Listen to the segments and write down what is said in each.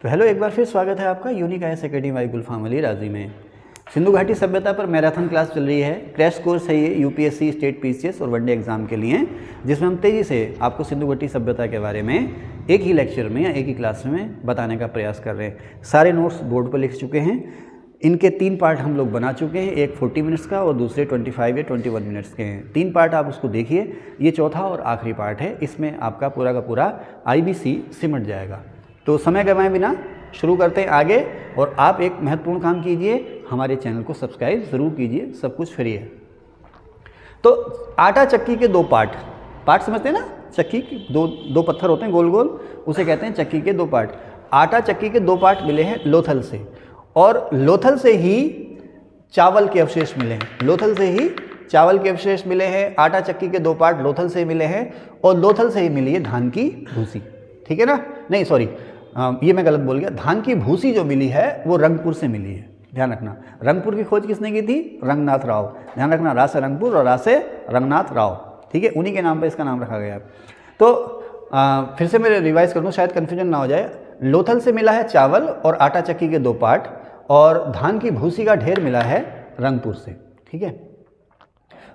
तो हेलो, एक बार फिर स्वागत है आपका यूनिक आईएएस अकेडमी बाय गुलफाम अली राजी में। सिंधु घाटी सभ्यता पर मैराथन क्लास चल रही है। क्रैश कोर्स है ये यूपीएससी, स्टेट पीसीएस और वनडे एग्जाम के लिए, जिसमें हम तेज़ी से आपको सिंधु घाटी सभ्यता के बारे में एक ही लेक्चर में या एक ही क्लास में बताने का प्रयास कर रहे हैं। सारे नोट्स बोर्ड पर लिख चुके हैं। इनके 3 पार्ट हम लोग बना चुके हैं, एक 40 मिनट्स का और दूसरे 25 या 21 मिनट्स के हैं। 3 पार्ट आप उसको देखिए, ये चौथा और आखिरी पार्ट है। इसमें आपका पूरा का पूरा आईबीसी सिमट जाएगा। तो समय गंवाए बिना शुरू करते हैं आगे। और आप एक महत्वपूर्ण काम कीजिए, हमारे चैनल को सब्सक्राइब ज़रूर कीजिए, सब कुछ फ्री है। तो आटा चक्की के 2 पार्ट समझते हैं ना। चक्की के दो पत्थर होते हैं गोल गोल, उसे कहते हैं चक्की के 2 पार्ट। आटा चक्की के 2 पार्ट मिले हैं लोथल से, और लोथल से ही चावल के अवशेष मिले हैं। लोथल से ही चावल के अवशेष मिले हैं। आटा चक्की के 2 पार्ट लोथल से मिले हैं, और लोथल से ही मिली है धान की भूसी। ठीक है ना? नहीं सॉरी, ये मैं गलत बोल गया। धान की भूसी जो मिली है वो रंगपुर से मिली है। ध्यान रखना, रंगपुर की खोज किसने की थी? रंगनाथ राव। ध्यान रखना, रा से रंगपुर और रा से रंगनाथ राव। ठीक है, उन्हीं के नाम पर इसका नाम रखा गया। तो फिर से मैं रिवाइज कर दूँ, शायद कन्फ्यूजन ना हो जाए। लोथल से मिला है चावल और आटा चक्की के 2 पार्ट, और धान की भूसी का ढेर मिला है रंगपुर से। ठीक है।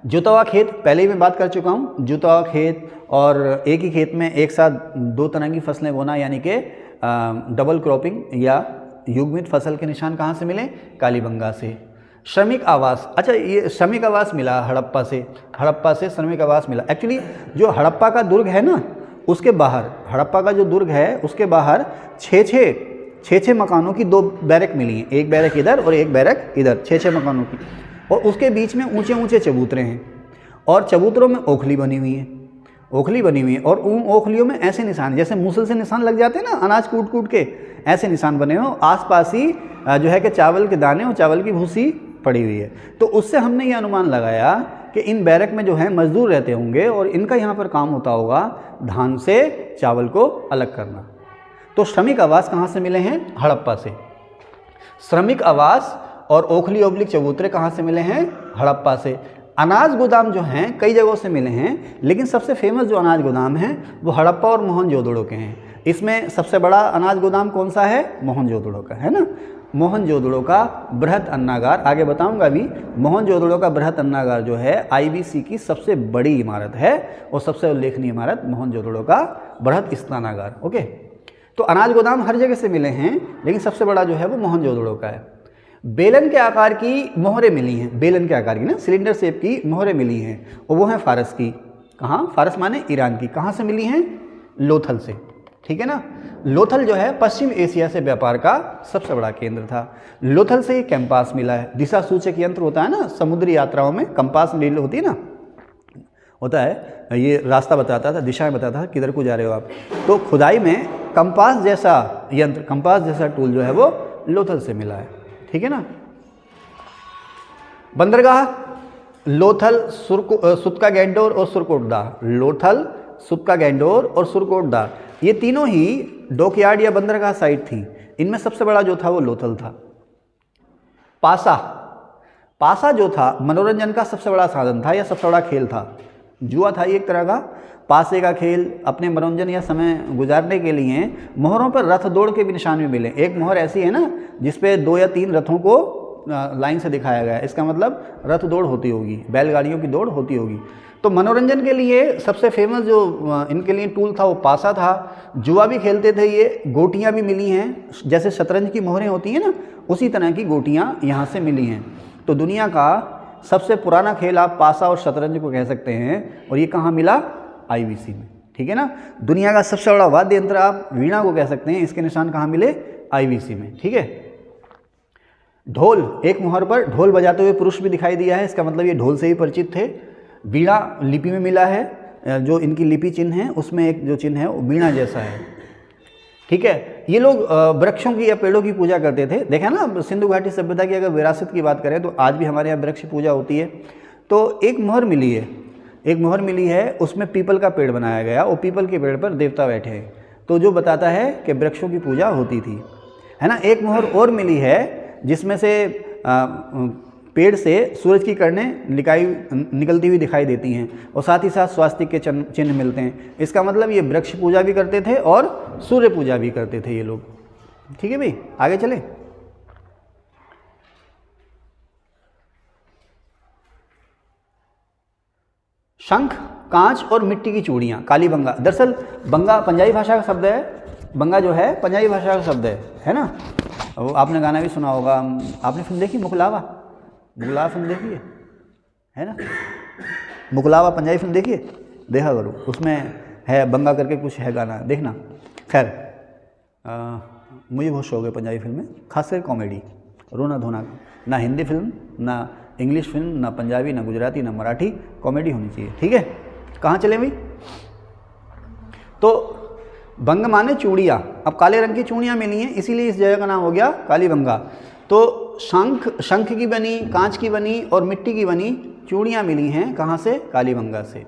जुता हुआ खेत पहले ही मैं बात कर चुका हूँ। जुता हुआ खेत और एक ही खेत में एक साथ 2 तरह की फसलें बोना, यानी कि डबल क्रॉपिंग या युग्मित फसल के निशान कहाँ से मिले? कालीबंगा से। श्रमिक आवास, अच्छा ये श्रमिक आवास मिला हड़प्पा से। हड़प्पा से श्रमिक आवास मिला। एक्चुअली जो हड़प्पा का दुर्ग है ना, उसके बाहर, हड़प्पा का जो दुर्ग है उसके बाहर 6 मकानों की 2 बैरक मिली हैं। एक बैरक इधर और एक बैरक इधर, 6 मकानों की। और उसके बीच में ऊंचे ऊंचे चबूतरे हैं, और चबूतरों में ओखली बनी हुई है। ओखली बनी हुई है, और उन ओखलियों में ऐसे निशान, जैसे मूसल से निशान लग जाते हैं ना अनाज कूट कूट के, ऐसे निशान बने हुए। आसपास ही जो है कि चावल के दाने और चावल की भूसी पड़ी हुई है। तो उससे हमने ये अनुमान लगाया कि इन बैरक में जो है मजदूर रहते होंगे, और इनका यहाँ पर काम होता होगा धान से चावल को अलग करना। तो श्रमिक आवास कहाँ से मिले हैं? हड़प्पा से। श्रमिक आवास और ओखली ओबलिक चबूतरे कहाँ से मिले हैं? हड़प्पा से। अनाज गोदाम जो हैं कई जगहों से मिले हैं, लेकिन सबसे फेमस जो अनाज गोदाम हैं वो हड़प्पा और मोहनजोदड़ो के हैं। इसमें सबसे बड़ा अनाज गोदाम कौन सा है? मोहनजोदड़ो का, है ना। मोहनजोदड़ो का बृहत अन्नागार, आगे बताऊंगा भी। मोहनजोदड़ो का बृहत अन्नागार जो है आईबीसी की सबसे बड़ी इमारत है, और सबसे उल्लेखनीय इमारत मोहनजोदड़ो का बृहत स्नानागार। ओके। तो अनाज गोदाम हर जगह से मिले हैं, लेकिन सबसे बड़ा जो है वो मोहनजोदड़ो का है। बेलन के आकार की मोहरें मिली हैं। बेलन के आकार की ना, सिलेंडर शेप की मोहरें मिली हैं, और वो हैं फारस की। कहाँ? फारस माने ईरान की। कहाँ से मिली हैं? लोथल से। ठीक है ना। लोथल जो है पश्चिम एशिया से व्यापार का सबसे बड़ा केंद्र था। लोथल से ही कैंपास मिला है। दिशा सूचक यंत्र होता है ना समुद्री यात्राओं में, कंपास नील होती है ना, होता है, ये रास्ता बताता था, दिशाएं बताता था किधर को जा रहे हो आप। तो खुदाई में कंपास जैसा यंत्र, कंपास जैसा टूल जो है वो लोथल से मिला है। ठीक है ना। बंदरगाह लोथल, सुतका गैंडोर और सुरकोटदा। लोथल, सुतका गैंडोर और सुरकोटदा, ये तीनों ही डॉकयार्ड या बंदरगाह साइट थी। इनमें सबसे बड़ा जो था वो लोथल था। पासा जो था मनोरंजन का सबसे बड़ा साधन था, या सबसे बड़ा खेल था। जुआ था एक तरह का। पासे का खेल अपने मनोरंजन या समय गुजारने के लिए मोहरों पर रथ दौड़ के भी निशान भी मिले। एक मोहर ऐसी है ना जिसपे 2 या 3 रथों को लाइन से दिखाया गया है, इसका मतलब रथ दौड़ होती होगी, बैलगाड़ियों की दौड़ होती होगी। तो मनोरंजन के लिए सबसे फेमस जो इनके लिए टूल था वो पासा था। जुआ भी खेलते थे ये। गोटियाँ भी मिली हैं, जैसे शतरंज की मोहरें होती हैं ना, उसी तरह की गोटियाँ यहाँ से मिली हैं। तो दुनिया का सबसे पुराना खेल आप पासा और शतरंज को कह सकते हैं, और ये कहाँ मिला? आईबीसी में। ठीक है ना। दुनिया का सबसे बड़ा वाद्य यंत्र आप वीणा को कह सकते हैं, इसके निशान कहाँ मिले? आईबीसी में। ठीक है। ढोल, एक मोहर पर ढोल बजाते हुए पुरुष भी दिखाई दिया है, इसका मतलब ये ढोल से ही परिचित थे। वीणा लिपि में मिला है, जो इनकी लिपि चिन्ह है उसमें एक जो चिन्ह है वो वीणा जैसा है। ठीक है। ये लोग वृक्षों की या पेड़ों की पूजा करते थे। देखा ना, सिंधु घाटी सभ्यता की अगर विरासत की बात करें तो आज भी हमारे यहाँ वृक्ष पूजा होती है। तो एक मोहर मिली है, उसमें पीपल का पेड़ बनाया गया, और पीपल के पेड़ पर देवता बैठे हैं, तो जो बताता है कि वृक्षों की पूजा होती थी, है ना। एक मोहर और मिली है जिसमें से पेड़ से सूरज की किरणें निकलती हुई दिखाई देती हैं, और साथ ही साथ स्वास्तिक के चिन्ह मिलते हैं। इसका मतलब ये वृक्ष पूजा भी करते थे और सूर्य पूजा भी करते थे ये लोग। ठीक है भाई, आगे चले। शंख, कांच और मिट्टी की चूड़ियाँ, काली बंगा। दरअसल बंगा पंजाबी भाषा का शब्द है, बंगा जो है पंजाबी भाषा का शब्द है ना। वो आपने गाना भी सुना होगा, आपने फिल्म देखी मुकलावा? मुकलावा फिल्म देखी है ना? मुकलावा पंजाबी फिल्म देखिए, देखा करो, उसमें है बंगा करके कुछ है गाना, देखना। खैर मुझे बहुत शौक है पंजाबी फिल्में, खासकर कॉमेडी, रोना धोना। ना हिंदी फिल्म, ना इंग्लिश फिल्म, ना पंजाबी, ना गुजराती, ना मराठी, कॉमेडी होनी चाहिए। ठीक है, कहाँ चले भाई? तो बंग माने चूड़ियाँ। अब काले रंग की चूड़ियाँ मिली हैं, इसीलिए इस जगह का नाम हो गया काली बंगा। तो शंख की बनी, कांच की बनी और मिट्टी की बनी चूड़ियाँ मिली हैं, कहाँ से? काली बंगा से।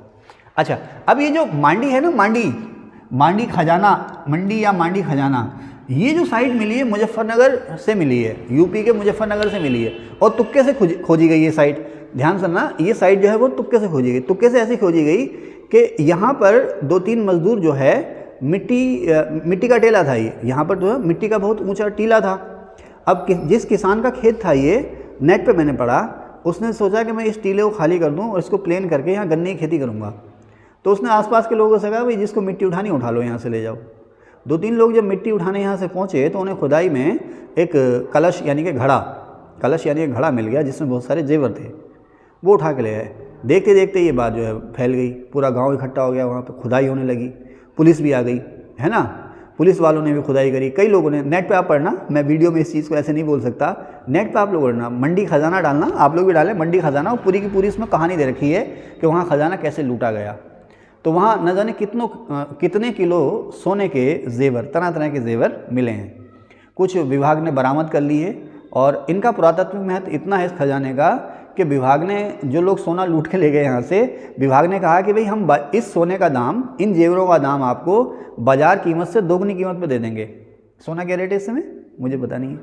अच्छा, अब ये जो मांडी है ना, मांडी खजाना, मंडी या मांडी खजाना, ये जो साइट मिली है मुजफ्फरनगर से मिली है, यूपी के मुजफ्फरनगर से मिली है और तुक्के से खोजी गई ये साइट। ध्यान सुनना, ये साइट जो है वो तुक्के से खोजी गई। तुक्के से ऐसी खोजी गई कि यहाँ पर 2-3 मजदूर जो है मिट्टी का टीला था, ये यहाँ पर जो है मिट्टी का बहुत ऊंचा टीला था। अब जिस किसान का खेत था ये, नेट पे मैंने पढ़ा, उसने सोचा कि मैं इस टीले को खाली कर दूँ और इसको प्लेन करके यहाँ गन्ने की खेती करूँगा। तो उसने आसपास के लोगों से कहा भाई जिसको मिट्टी उठानी उठा लो, यहाँ से ले जाओ। 2-3 लोग जब मिट्टी उठाने यहाँ से पहुँचे तो उन्हें खुदाई में एक कलश यानी कि घड़ा मिल गया जिसमें बहुत सारे जेवर थे, वो उठा के ले आए। देखते देखते ये बात जो है फैल गई, पूरा गांव इकट्ठा हो गया, वहाँ पे खुदाई होने लगी, पुलिस भी आ गई, है ना। पुलिस वालों ने भी खुदाई करी, कई लोगों ने, नेट पे आप पढ़ना, मैं वीडियो में इस चीज़ को ऐसे नहीं बोल सकता, नेट पे आप लोग पढ़ना, मंडी खजाना डालना, आप लोग भी डालें मंडी खजाना, और पूरी की पूरी इसमें कहानी दे रखी है कि वहाँ खजाना कैसे लूटा गया। तो वहाँ न जाने कितने किलो सोने के जेवर, तरह तरह के जेवर मिले हैं, कुछ विभाग ने बरामद कर लिए और इनका पुरातत्व महत्व इतना है इस खजाने का कि विभाग ने, जो लोग सोना लूट के ले गए यहाँ से, विभाग ने कहा कि भाई हम इस सोने का दाम, इन जेवरों का दाम आपको बाजार कीमत से दोगुनी कीमत पे दे देंगे। सोना क्या रेट है इस समय मुझे पता नहीं है,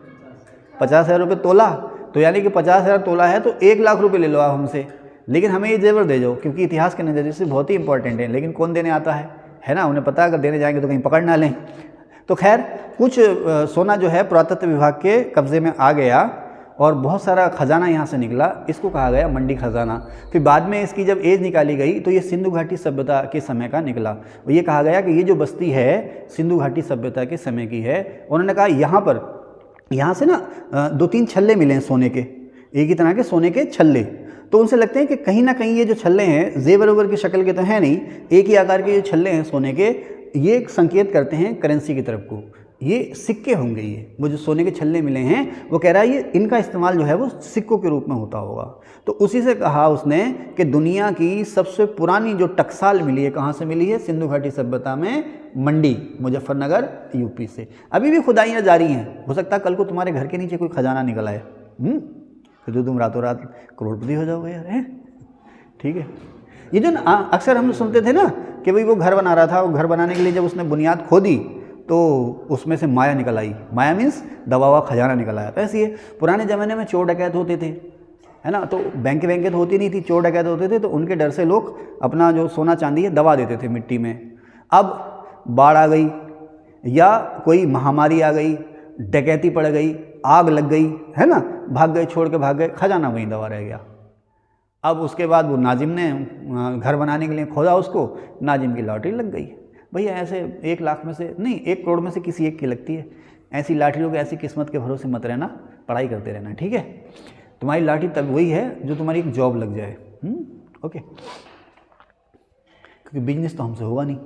50,000 रुपये तोला। तो यानी कि 50,000 तोला है तो 1 लाख रुपये ले लो आप हमसे, लेकिन हमें ये जेवर दे जाओ, क्योंकि इतिहास के नज़रिए से बहुत ही इंपॉर्टेंट है। लेकिन कौन देने आता है ना, उन्हें पता है अगर देने जाएंगे तो कहीं पकड़ ना लें। तो खैर कुछ सोना जो है पुरातत्व विभाग के कब्जे में आ गया और बहुत सारा खजाना यहाँ से निकला, इसको कहा गया मंडी खजाना। फिर बाद में इसकी जब एज निकाली गई तो ये सिंधु घाटी सभ्यता के समय का निकला। और ये कहा गया कि ये जो बस्ती है सिंधु घाटी सभ्यता के समय की है। उन्होंने कहा यहाँ से ना 2-3 छल्ले मिले हैं सोने के, एक ही तरह के सोने के छल्ले। तो उनसे लगते हैं कि कहीं ना कहीं ये जो छल्ले हैं जेवर वेवर की शक्ल के तो हैं नहीं, एक ही आकार के जो छल्ले हैं सोने के, ये एक संकेत करते हैं करेंसी की तरफ को, ये सिक्के होंगे। ये वो जो सोने के छल्ले मिले हैं वो कह रहा है ये इनका इस्तेमाल जो है वो सिक्कों के रूप में होता होगा। तो उसी से कहा उसने कि दुनिया की सबसे पुरानी जो टकसाल मिली है, कहाँ से मिली है? सिंधु घाटी सभ्यता में, मंडी, मुजफ्फरनगर, यूपी से। अभी भी खुदाइयाँ जारी हैं, हो सकता है कल को तुम्हारे घर के नीचे कोई खजाना निकल आए, फिर तो तुम रातों रात करोड़पति हो जाओगे यार, है ठीक है। ये जो अक्सर हम सुनते थे ना कि भाई वो घर बना रहा था, वो घर बनाने के लिए जब उसने बुनियाद खोदी तो उसमें से माया निकल आई, माया मीन्स दबा हुआ खजाना निकल आया। तो ऐसी है, पुराने ज़माने में चोर डकैत होते थे, है ना, तो बैंक तो होती नहीं थी, चोर डकैत होते थे, तो उनके डर से लोग अपना जो सोना चांदी है दबा देते थे मिट्टी में। अब बाढ़ आ गई या कोई महामारी आ गई, डकैती पड़ गई, आग लग गई, है ना, भाग गए, छोड़ के भाग गए, खजाना वहीं दबा रह गया। अब उसके बाद वो नाजिम ने घर बनाने के लिए खोदा उसको, नाजिम की लॉटरी लग गई। भैया ऐसे 1 लाख में से नहीं, 1 करोड़ में से किसी एक की लगती है। ऐसी लाटरियों की ऐसी किस्मत के भरोसे मत रहना, पढ़ाई करते रहना, ठीक है। तुम्हारी लाटरी तब वही है जो तुम्हारी एक जॉब लग जाए, ओके। क्योंकि बिजनेस तो हमसे होगा नहीं,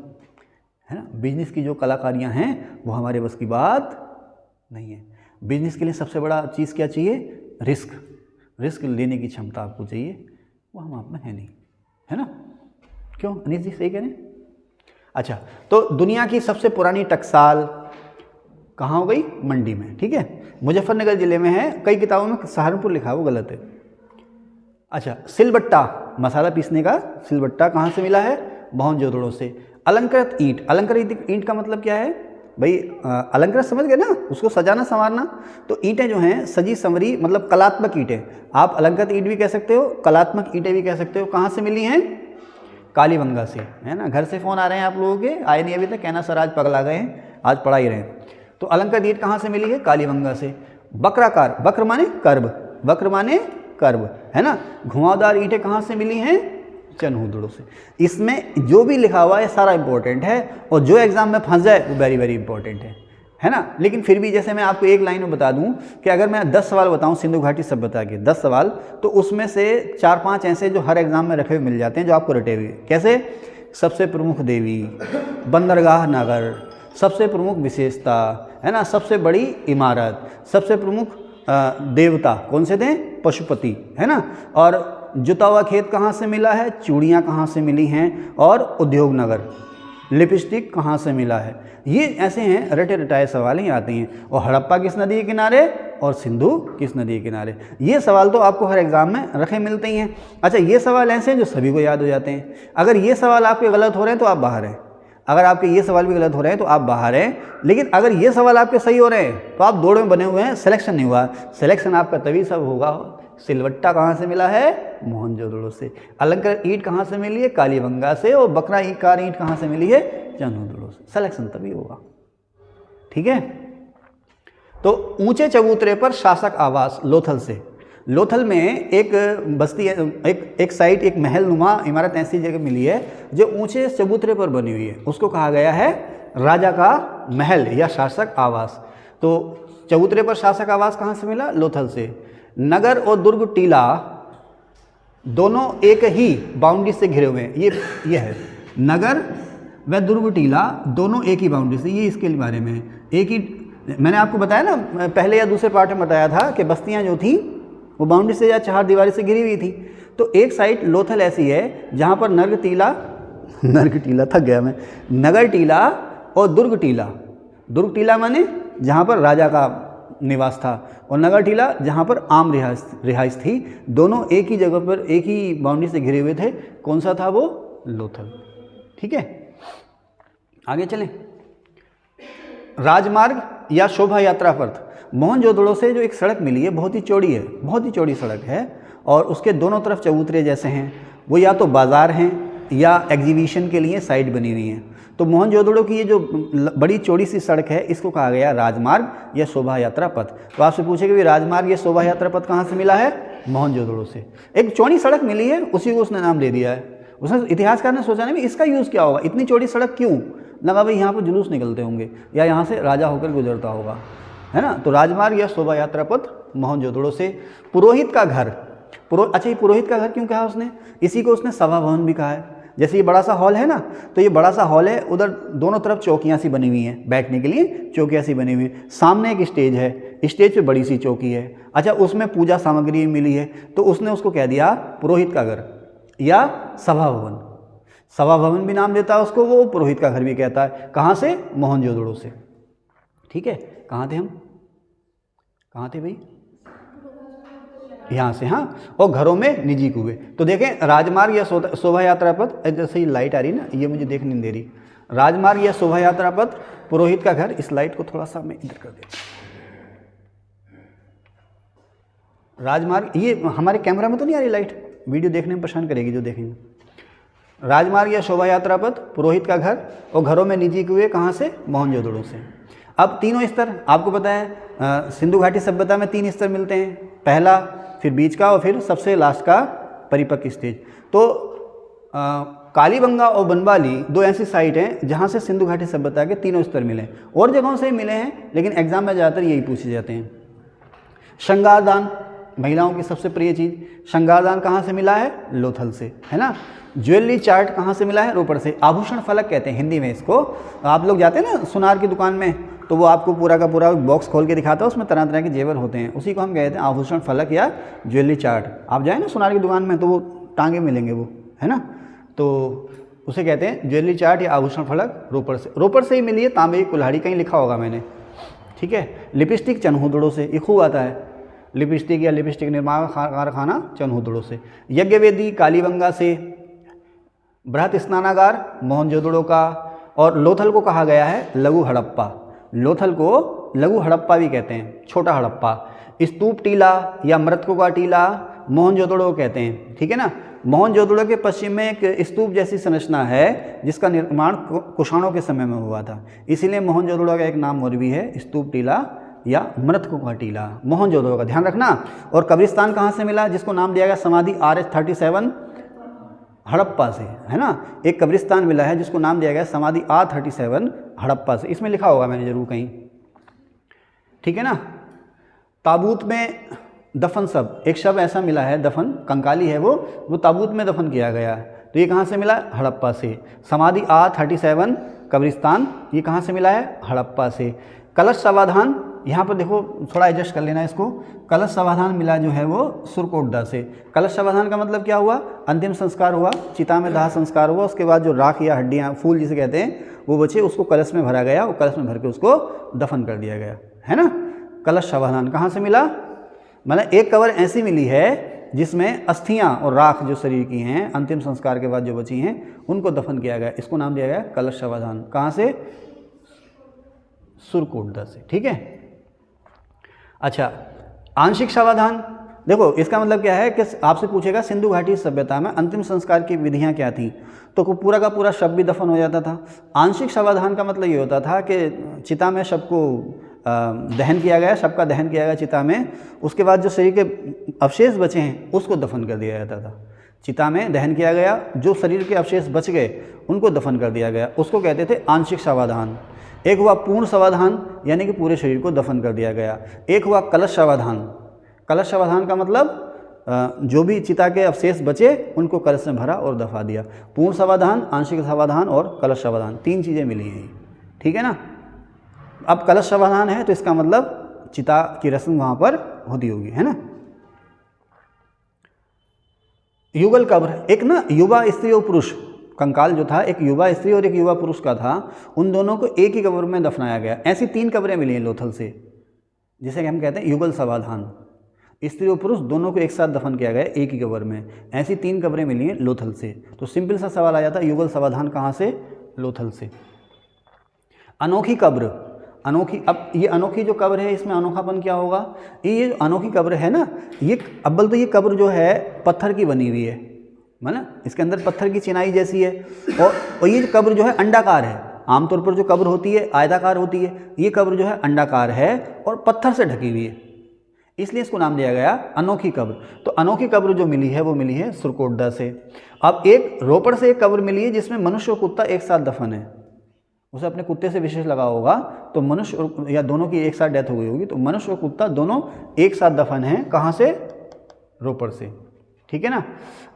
है ना। बिजनेस की जो कलाकारियाँ हैं वो हमारे बस की बात नहीं है। बिजनेस के लिए सबसे बड़ा चीज़ क्या चाहिए? रिस्क लेने की क्षमता आपको चाहिए, वो हम आप में है नहीं, है ना। क्यों अनिश जी, सही कह रहे हैं? अच्छा, तो दुनिया की सबसे पुरानी टकसाल कहाँ हो गई? मंडी में, ठीक है। मुजफ्फरनगर जिले में है, कई किताबों में सहारनपुर लिखा है, वो गलत है। अच्छा, सिलबट्टा, मसाला पीसने का सिलबट्टा कहाँ से मिला है? मोहनजोदड़ो से। अलंकृत ईंट, अलंकृत ईंट का मतलब क्या है भाई? अलंकृत समझ गए ना, उसको सजाना संवारना। तो ईंटें जो हैं सजी संवरी, मतलब कलात्मक ईंटें। आप अलंकृत ईंट भी कह सकते हो, कलात्मक ईंटें भी कह सकते हो। कहाँ से मिली हैं? काली बंगा से, है ना। घर से फ़ोन आ रहे हैं आप लोगों के, आए नहीं अभी तक, कहना सर आज पगला गए हैं, आज पढ़ा ही रहे हैं। तो अलंकृत ईंट कहाँ से मिली है? कालीबंगा से। वक्राकार, वक्र माने कर्व, वक्र माने कर्व, है ना। घुमावदार ईंटें कहाँ से मिली हैं? चनहूदड़ों से। इसमें जो भी लिखा हुआ है सारा इंपॉर्टेंट है, और जो एग्जाम में फंस जाए वो वेरी वेरी इंपॉर्टेंट है ना। लेकिन फिर भी जैसे मैं आपको एक लाइन में बता दूं कि अगर मैं 10 सवाल बताऊं सिंधु घाटी सभ्यता के 10 सवाल, तो उसमें से 4-5 ऐसे जो हर एग्जाम में रखे हुए मिल जाते हैं, जो आपको रटे हुए। कैसे? सबसे प्रमुख देवी, बंदरगाह नगर, सबसे प्रमुख विशेषता, है ना, सबसे बड़ी इमारत, सबसे प्रमुख देवता कौन से थे? पशुपति, है ना। और जुता हुआ खेत कहाँ से मिला है? चूड़ियाँ कहाँ से मिली हैं? और उद्योग नगर, लिपस्टिक कहाँ से मिला है? ये ऐसे हैं रटे रटाए सवाल ही आते हैं। और हड़प्पा किस नदी के किनारे और सिंधु किस नदी के किनारे, ये सवाल तो आपको हर एग्जाम में रखे मिलते ही हैं। अच्छा, ये सवाल ऐसे हैं जो सभी को याद हो जाते हैं। अगर ये सवाल आपके गलत हो रहे हैं तो आप बाहर हैं, अगर आपके ये सवाल भी गलत हो रहे हैं तो आप बाहर हैं। लेकिन अगर ये सवाल आपके सही हो रहे हैं तो आप दौड़ में बने हुए हैं, सिलेक्शन नहीं हुआ। सिलेक्शन आपका तभी सब होगा। सिलवट्टा कहाँ से मिला है? मोहनजोदड़ो से। अलंकृत ईंट कहाँ से मिली है? कालीबंगा से। और बकराकार ईंट कहाँ से मिली है? चनहूदड़ो से। सिलेक्शन तभी होगा, ठीक है। तो ऊंचे चबूतरे पर शासक आवास, लोथल से। लोथल में एक बस्ती है, एक साइट, एक महल नुमा इमारत ऐसी जगह मिली है जो ऊंचे चबूतरे पर बनी हुई है, उसको कहा गया है राजा का महल या शासक आवास। तो चबूतरे पर शासक आवास कहाँ से मिला? लोथल से। नगर और दुर्ग टीला दोनों एक ही बाउंड्री से घिरे हुए हैं। ये है नगर व दुर्ग टीला दोनों एक ही बाउंड्री से, ये इसके बारे में है। एक ही, मैंने आपको बताया ना पहले या दूसरे पार्ट में बताया था कि बस्तियां जो थी वो बाउंड्री से या चार दीवारी से घिरी हुई थी। तो एक साइड लोथल ऐसी है जहाँ पर नगर टीला थक गया मैं, नगर टीला और दुर्ग टीला माने जहाँ पर राजा का निवास था, और नगर टीला जहाँ पर आम रिहाइश थी। दोनों एक ही जगह पर एक ही बाउंड्री से घिरे हुए थे। कौन सा था वो? लोथल, ठीक है। आगे चलें। राजमार्ग या शोभा यात्रा पथ, मोहनजोदड़ो से जो एक सड़क मिली है बहुत ही चौड़ी है, बहुत ही चौड़ी सड़क है, और उसके दोनों तरफ चबूतरे जैसे हैं। वो या तो बाजार हैं या एग्जीबिशन के लिए साइड बनी हुई हैं। तो मोहनजोदड़ो की ये जो बड़ी चौड़ी सी सड़क है इसको कहा गया राजमार्ग या शोभा यात्रा पथ। तो आपसे पूछेगा कि राजमार्ग या शोभा यात्रा पथ कहाँ से मिला है? मोहनजोदड़ो से। एक चौड़ी सड़क मिली है, उसी को उसने नाम दे दिया है। उसने इतिहासकार ने सोचा नहीं इसका यूज़ क्या होगा, इतनी चौड़ी सड़क क्यों? लगा भाई यहाँ पर जुलूस निकलते होंगे या यहाँ से राजा होकर गुजरता होगा, है ना। तो राजमार्ग या शोभा यात्रा पथ मोहनजोदड़ो से। पुरोहित का घर, अच्छा ये पुरोहित का घर क्यों कहा उसने? इसी को उसने सभा भवन भी कहा है। जैसे ये बड़ा सा हॉल है ना, तो ये बड़ा सा हॉल है, उधर दोनों तरफ चौकियाँ सी बनी हुई हैं, बैठने के लिए चौकियाँ सी बनी हुई हैं। सामने एक स्टेज है, स्टेज पे बड़ी सी चौकी है। अच्छा, उसमें पूजा सामग्री मिली है, तो उसने उसको कह दिया पुरोहित का घर या सभा भवन। सभा भवन भी नाम देता है उसको, वो पुरोहित का घर भी कहता है। कहाँ से? मोहनजोदड़ो से, ठीक है। कहाँ थे हम? कहाँ थे भाई? यहाँ से, हाँ। और घरों में निजी कुएं। तो देखें राजमार्ग या शोभा यात्रा पथ, जैसे ये लाइट आ रही ना, ये मुझे देख नहीं दे रही। राजमार्ग या शोभा यात्रा पथ, पुरोहित का घर। इस लाइट को थोड़ा सा मैं इधर कर देता हूँ। राजमार्ग, ये हमारे कैमरा में तो नहीं आ रही लाइट, वीडियो देखने में परेशान करेगी जो देखेंगे। राजमार्ग या शोभा यात्रा पथ, पुरोहित का घर, और घरों में निजी कुएं। कहाँ से? मोहनजोदड़ो से। अब तीनों स्तर आपको पता है, सिंधु घाटी सभ्यता में 3 स्तर मिलते हैं, पहला, फिर बीच का, और फिर सबसे लास्ट का परिपक्व स्टेज। तो कालीबंगा और बनवाली 2 ऐसी साइट हैं जहाँ से सिंधु घाटी सभ्यता के 3 स्तर मिले हैं। और जगहों से मिले हैं, लेकिन एग्जाम में ज़्यादातर यही पूछे जाते हैं। श्रृंगारदान, महिलाओं की सबसे प्रिय चीज़। श्रृंगारदान कहाँ से मिला है? लोथल से, है ना। ज्वेलरी चार्ट कहाँ से मिला है? रोपड़ से। आभूषण फलक कहते हैं हिंदी में इसको। आप लोग जाते हैं ना सुनार की दुकान में, तो वो आपको पूरा का पूरा बॉक्स खोल के दिखाता है, उसमें तरह तरह के जेवर होते हैं, उसी को हम कहते हैं आभूषण फलक या ज्वेलरी चार्ट। आप जाए ना सुनार की दुकान में तो वो टांगे मिलेंगे वो, है ना। तो उसे कहते हैं ज्वेलरी चार्ट या आभूषण फलक। रोपड़ से ही मिली है। तांबे की कुल्हाड़ी, कहीं लिखा होगा मैंने, ठीक है। लिपस्टिक चनहूदड़ो से, ये खूब आता है। लिपस्टिक या लिपस्टिक निर्माण कारखाना चनहूदड़ो से। यज्ञवेदी कालीबंगा से। बृहत स्नानागार मोहनजोदड़ो का। और लोथल को कहा गया है लघु हड़प्पा। लोथल को लघु हड़प्पा भी कहते हैं, छोटा हड़प्पा। स्तूप टीला या मृतकों का टीला मोहनजोदड़ो कहते हैं, ठीक है ना। मोहनजोदड़ो के पश्चिम में एक स्तूप जैसी संरचना है जिसका निर्माण कुषाणों के समय में हुआ था, इसीलिए मोहनजोदड़ो का एक नाम और भी है, स्तूप टीला या मृतकों का टीला, मोहनजोदड़ो का ध्यान रखना। और कब्रिस्तान कहाँ से मिला, जिसको नाम दिया गया समाधि RH-37 हड़प्पा से, है ना। एक कब्रिस्तान मिला है जिसको नाम दिया गया समाधि R-37 हड़प्पा से, इसमें लिखा होगा मैंने जरूर कहीं, ठीक है ना। ताबूत में दफन शव, एक शव ऐसा मिला है, दफन कंकाली है वो ताबूत में दफन किया गया, तो ये कहाँ से मिला, हड़प्पा से। समाधि R-37 कब्रिस्तान, ये कहाँ से मिला है, हड़प्पा से। कलश समाधान, यहाँ पर देखो थोड़ा एडजस्ट कर लेना इसको, कलश समाधान मिला जो है वो सुरकोटदा से। कलश समाधान का मतलब क्या हुआ, अंतिम संस्कार हुआ, चिता में दाह संस्कार हुआ, उसके बाद जो राख या हड्डियाँ, फूल जिसे कहते हैं, वो बचे, उसको कलश में भरा गया और कलश में भर के उसको दफन कर दिया गया, है ना। कलश समाधान कहाँ से मिला, मतलब एक कब्र ऐसी मिली है जिसमें अस्थियां और राख जो शरीर की हैं अंतिम संस्कार के बाद जो बची हैं उनको दफन किया गया, इसको नाम दिया गया कलश समाधान। कहाँ से, सुरकोटदा से, ठीक है। अच्छा, आंशिक समाधान, देखो इसका मतलब क्या है कि आपसे पूछेगा सिंधु घाटी सभ्यता में अंतिम संस्कार की विधियां क्या थी, तो पूरा का पूरा शव भी दफन हो जाता था। आंशिक समाधान का मतलब ये होता था कि चिता में शव को दहन किया गया, शव का दहन किया गया चिता में, उसके बाद जो शरीर के अवशेष बचे हैं उसको दफन कर दिया जाता था। चिता में दहन किया गया, जो शरीर के अवशेष बच गए उनको दफन कर दिया गया, उसको कहते थे आंशिक समाधान। एक हुआ पूर्ण समाधान, यानी कि पूरे शरीर को दफन कर दिया गया। एक हुआ कलश समाधान, कलश समाधान का मतलब जो भी चिता के अवशेष बचे उनको कलश में भरा और दफा दिया। पूर्ण समाधान, आंशिक समाधान और कलश समाधान, तीन चीज़ें मिली हैं, ठीक है ना। अब कलश समाधान है तो इसका मतलब चिता की रस्म वहाँ पर होती होगी, है ना। युगल कब्र, एक ना युवा स्त्री और पुरुष कंकाल जो था, एक युवा स्त्री और एक युवा पुरुष का था, उन दोनों को एक ही कब्र में दफनाया गया। ऐसी 3 कब्रें मिली हैं लोथल से, जिसे हम कहते हैं युगल समाधान। स्त्री और पुरुष दोनों को एक साथ दफन किया गया एक ही कब्र में, ऐसी 3 कब्रें मिली हैं लोथल से। तो सिंपल सा सवाल आ जाता है, युगल समाधान कहाँ से, लोथल से। अनोखी कब्र, अनोखी, अब ये अनोखी जो कब्र है इसमें अनोखापन क्या होगा, ये अनोखी कब्र है ना, ये अव्वल तो ये कब्र जो है पत्थर की बनी हुई है, ना, इसके अंदर पत्थर की चिनाई जैसी है, और ये कब्र जो है अंडाकार है। आमतौर पर जो कब्र होती है आयताकार होती है, ये कब्र जो है अंडाकार है और पत्थर से ढकी हुई है, इसलिए इसको नाम दिया गया अनोखी कब्र। तो अनोखी कब्र जो मिली है वो मिली है सुरकोटदा से। अब एक रोपड़ से एक कब्र मिली है जिसमें मनुष्य और कुत्ता एक साथ दफन है, उसे अपने कुत्ते से विशेष लगा होगा, तो मनुष्य और या दोनों की एक साथ डेथ हो गई होगी, तो मनुष्य और कुत्ता दोनों एक साथ दफन हैं। कहाँ से, रोपड़ से, ठीक है ना।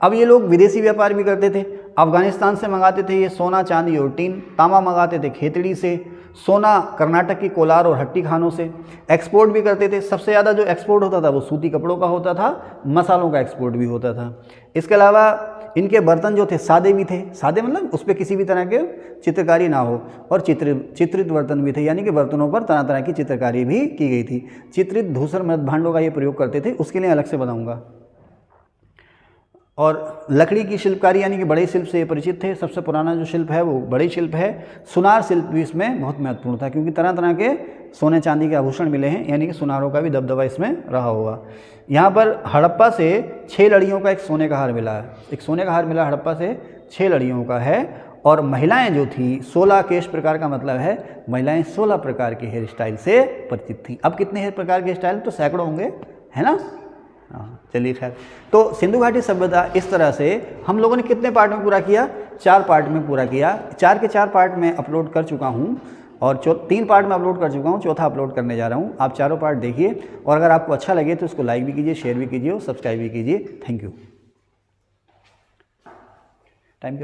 अब ये लोग विदेशी व्यापार भी करते थे, अफगानिस्तान से मंगाते थे ये सोना चांदी और टीन, तांबा मंगाते थे खेतड़ी से, सोना कर्नाटक की कोलार और हट्टी खानों से, एक्सपोर्ट भी करते थे। सबसे ज़्यादा जो एक्सपोर्ट होता था वो सूती कपड़ों का होता था, मसालों का एक्सपोर्ट भी होता था। इसके अलावा इनके बर्तन जो थे सादे भी थे, सादे मतलब उस पर किसी भी तरह के चित्रकारी ना हो, और चित्रित बर्तन भी थे, यानी कि बर्तनों पर तरह तरह की चित्रकारी भी की गई थी। चित्रित धूसर मृत भांडों का ये प्रयोग करते थे, उसके लिए अलग से बताऊँगा। और लकड़ी की शिल्पकारी यानी कि बड़े शिल्प से ये परिचित थे। सबसे पुराना जो शिल्प है वो बड़े शिल्प है। सुनार शिल्प भी इसमें बहुत महत्वपूर्ण था, क्योंकि तरह तरह के सोने चांदी के आभूषण मिले हैं, यानी कि सुनारों का भी दबदबा इसमें रहा होगा। यहाँ पर हड़प्पा से 6 लड़ियों का एक सोने का हार मिला है, एक सोने का हार मिला हड़प्पा से 6 लड़ियों का है। और महिलाएं जो थी 16 केश प्रकार का मतलब है महिलाएं 16 प्रकार के हेयर स्टाइल से परिचित थी। अब कितने हेयर प्रकार के स्टाइल, तो सैकड़ों होंगे, है ना। हाँ चलिए खैर, तो सिंधु घाटी सभ्यता इस तरह से हम लोगों ने कितने पार्ट में पूरा किया, 4 पार्ट में पूरा किया। 4 के 4 पार्ट में अपलोड कर चुका हूँ और 3 पार्ट में अपलोड कर चुका हूँ, चौथा अपलोड करने जा रहा हूँ। आप चारों पार्ट देखिए, और अगर आपको अच्छा लगे तो उसको लाइक भी कीजिए, शेयर भी कीजिए और सब्सक्राइब भी कीजिए। Thank you. टाइम